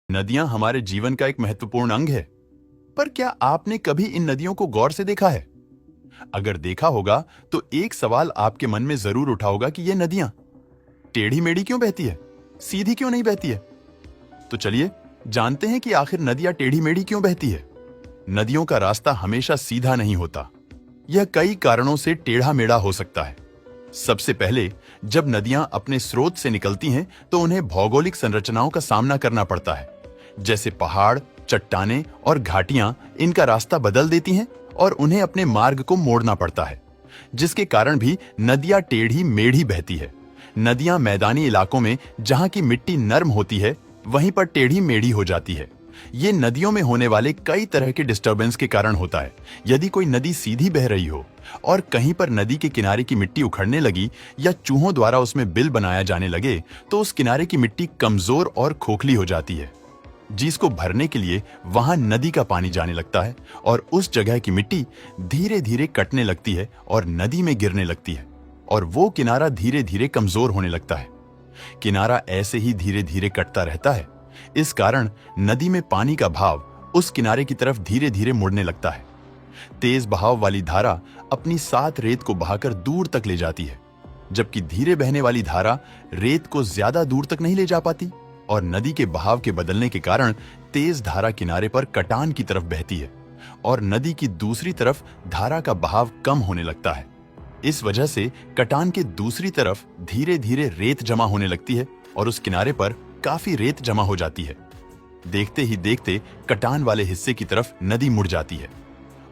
नदियां हमारे जीवन का एक महत्वपूर्ण अंग है, पर क्या आपने कभी इन नदियों को गौर से देखा है? अगर देखा होगा तो एक सवाल आपके मन में जरूर उठा होगा कि ये नदियां टेढ़ी मेढ़ी क्यों बहती है, सीधी क्यों नहीं बहती है? तो चलिए जानते हैं कि आखिर नदियां टेढ़ी मेढ़ी क्यों बहती है। नदियों का रास्ता हमेशा सीधा नहीं होता। यह कई कारणों से टेढ़ा मेढ़ा हो सकता है। सबसे पहले, जब नदियां अपने स्रोत से निकलती हैं तो उन्हें भौगोलिक संरचनाओं का सामना करना पड़ता है। जैसे पहाड़, चट्टानें और घाटियां इनका रास्ता बदल देती हैं और उन्हें अपने मार्ग को मोड़ना पड़ता है, जिसके कारण भी नदियां टेढ़ी मेढ़ी बहती है। नदियां मैदानी इलाकों में जहां की मिट्टी नर्म होती है, वहीं पर टेढ़ी मेढ़ी हो जाती है। ये नदियों में होने वाले कई तरह के डिस्टरबेंस के कारण होता है। यदि कोई नदी सीधी बह रही हो और कहीं पर नदी के किनारे की मिट्टी उखड़ने लगी या चूहों द्वारा उसमें बिल बनाया जाने लगे, तो उस किनारे की मिट्टी कमजोर और खोखली हो जाती है, जिसको भरने के लिए वहां नदी का पानी जाने लगता है और उस जगह की मिट्टी धीरे धीरे कटने लगती है और नदी में गिरने लगती है और वो किनारा धीरे धीरे कमजोर होने लगता है। किनारा ऐसे ही धीरे धीरे कटता रहता है। इस कारण नदी में पानी का भाव उस किनारे की तरफ धीरे धीरे मुड़ने लगता है। तेज बहाव वाली धारा अपनी साथ रेत को बहाकर दूर तक ले जाती है, जबकि धीरे बहने वाली धारा रेत को ज्यादा दूर तक नहीं ले जा पाती और नदी के बहाव के बदलने के कारण तेज धारा किनारे पर कटान की तरफ बहती है और नदी की दूसरी तरफ धारा का बहाव कम होने लगता है। इस वजह से कटान के दूसरी तरफ धीरे धीरे रेत जमा होने लगती है और उस किनारे पर काफी रेत जमा हो जाती है। देखते ही देखते कटान वाले हिस्से की तरफ नदी मुड़ जाती है।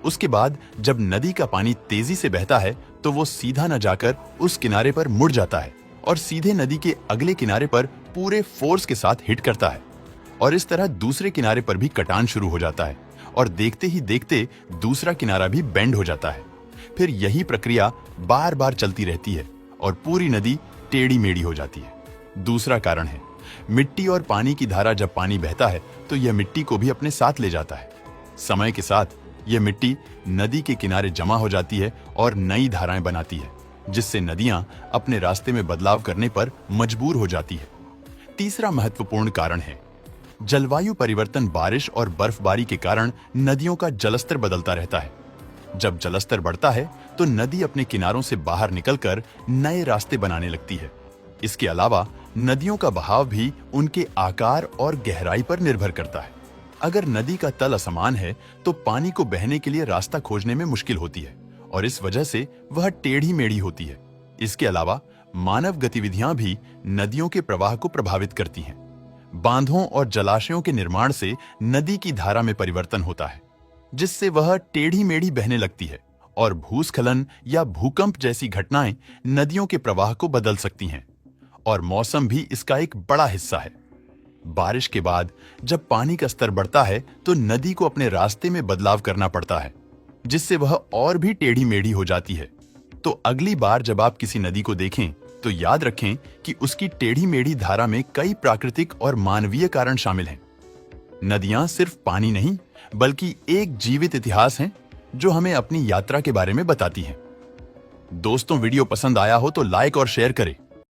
उसके बाद जब नदी का पानी तेजी से बहता है तो वो सीधा न जाकर उस किनारे पर मुड़ जाता है और सीधे नदी के अगले किनारे पर पूरे फोर्स के साथ हिट करता है और इस तरह दूसरे किनारे पर भी कटान शुरू हो जाता है और देखते ही देखते दूसरा किनारा भी बेंड हो जाता है। फिर यही प्रक्रिया बार बार चलती रहती है और पूरी नदी टेढ़ी मेढ़ी हो जाती है। दूसरा कारण है, मिट्टी और पानी की धारा जब पानी बहता है तो यह मिट्टी को भी अपने साथ ले जाता है। समय के साथ यह मिट्टी नदी के किनारे जमा हो जाती है और नई धाराएं बनाती है, जिससे नदियां अपने रास्ते में बदलाव करने पर मजबूर हो जाती है। तीसरा महत्वपूर्ण कारण है जलवायु परिवर्तन। बारिश और बर्फबारी के कारण नदियों का जलस्तर बदलता रहता है। जब जलस्तर बढ़ता है तो नदी अपने किनारों से बाहर निकलकर नए रास्ते बनाने लगती है। इसके अलावा नदियों का बहाव भी उनके आकार और गहराई पर निर्भर करता है। अगर नदी का तल असमान है तो पानी को बहने के लिए रास्ता खोजने में मुश्किल होती है और इस वजह से वह टेढ़ी मेढ़ी होती है। इसके अलावा मानव गतिविधियां भी नदियों के प्रवाह को प्रभावित करती हैं। बांधों और जलाशयों के निर्माण से नदी की धारा में परिवर्तन होता है, जिससे वह टेढ़ी मेढ़ी बहने लगती है और भूस्खलन या भूकंप जैसी घटनाएं नदियों के प्रवाह को बदल सकती हैं और मौसम भी इसका एक बड़ा हिस्सा है। बारिश के बाद जब पानी का स्तर बढ़ता है तो नदी को अपने रास्ते में बदलाव करना पड़ता है, जिससे वह और भी टेढ़ी मेढ़ी हो जाती है। तो अगली बार जब आप किसी नदी को देखें तो याद रखें कि उसकी टेढ़ी मेढ़ी धारा में कई प्राकृतिक और मानवीय कारण शामिल हैं। नदियां सिर्फ पानी नहीं बल्कि एक जीवित इतिहास हैं जो हमें अपनी यात्रा के बारे में बताती हैं। दोस्तों, वीडियो पसंद आया हो तो लाइक और शेयर करें